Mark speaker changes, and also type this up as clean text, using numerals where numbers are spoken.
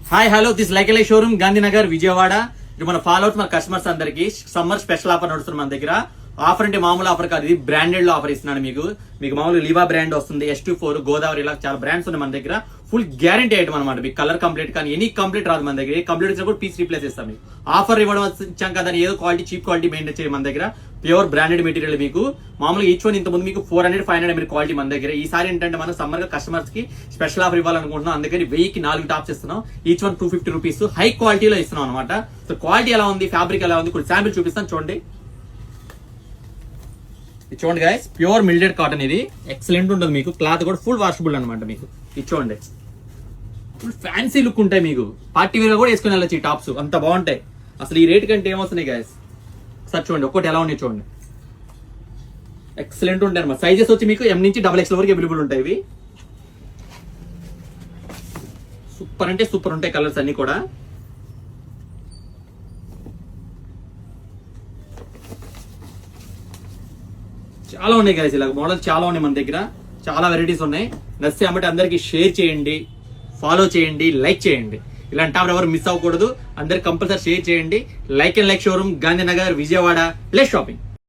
Speaker 1: Hi hello this like showroom Gandhinagar Vijayawada. ఇది మన follow out మన కస్టమర్స్ అందరికి సమ్మర్ స్పెషల్ ఆఫర్ నడుస్తుంది మన దగ్గర. ఆఫర్ అంటే మామూలు ఆఫర్ కాదు, ఇది బ్రాండెడ్ లో ఆఫర్ ఇస్తున్నాను మీకు మామూలు లీవా బ్రాండ్ వస్తుంది, S24 గోదావరి, ఇలా చాలా బ్రాండ్స్ ఉన్నాయి మన దగ్గర. ఫుల్ గ్యారంటీ ఐటమ్ అనమాట. మీకు కలర్ కంప్లీట్ కానీ ఎనీ కంప్లీట్ రాదు మన దగ్గర. ఏ కంప్లీట్ వచ్చినా కూడా పీస్ రీప్లేస్ చేస్తాం. మీకు ఆఫర్ ఇవ్వడం వచ్చాం కదా, ఏదో క్వాలిటీ చీప్ క్వాలిటీ మెయింటైన్ చేయాలి మన దగ్గర. ప్యూర్ బ్రాండెడ్ మెటీరియల్ మీకు మామూలుగా ఈచ్ వన్ ఇంత ముందు మీకు 400-500 క్వాలిటీ మన దగ్గర. ఈసారి ఏంటంటే మనం సమ్మర్ గా కస్టమర్స్ కి స్పెషల్ ఆఫర్ ఇవ్వాలనుకుంటున్నాం. అందుకని 1000కి 4 టాప్స్ ఇస్తున్నాం. ఈచ్ వన్ 250 రూపీస్ హై క్వాలిటీలో ఇస్తున్నాం అనమాట. సో క్వాలిటీ ఎలా ఉంది, ఫ్యాబ్రిక్ ఎలా ఉంది, కొన్ని శాంపిల్ చూపిస్తాను చూడండి. ఇది చూడండి గైస్, ప్యూర్ మిల్డెడ్ కాటన్. ఇది ఎక్సలెంట్ ఉంటుంది మీకు. క్లాత్ కూడా ఫుల్ వాషబుల్ అనమాట మీకు. ఇది చూడండి, ఫుల్ ఫ్యాన్సీ లుక్ ఉంటాయి మీకు. పార్టీ వేర్ కూడా వేసుకుని వెళ్ళచ్చు ఈ టాప్స్, అంత బాగుంటాయి. అసలు ఈ రేట్ కంటే ఏమొస్తున్నాయి గైస్, సార్ చూడండి ఒక్కటి ఎలా ఉన్నాయి చూడండి. ఎక్సలెంట్ ఉంటాయి అనమాట. సైజెస్ వచ్చి మీకు M నుంచి XXL వరకు అవైలబుల్ ఉంటాయి. ఇవి సూపర్ అంటే సూపర్ ఉంటాయి కలర్స్ అన్ని కూడా. చాలా ఉన్నాయి గైస్, ఇలా మోడల్స్ చాలా ఉన్నాయి మన దగ్గర. చాలా వెరైటీస్ ఉన్నాయి. నచ్చితే అమ్మటి అందరికి షేర్ చేయండి, ఫాలో చేయండి, లైక్ చేయండి. ఇలాంటి టాప్ ఎవరు మిస్ అవ్వకూడదు. అందరికి కంపల్సరీ షేర్ చేయండి. Like showroom Gandhinagar Vijayawada. Less shopping.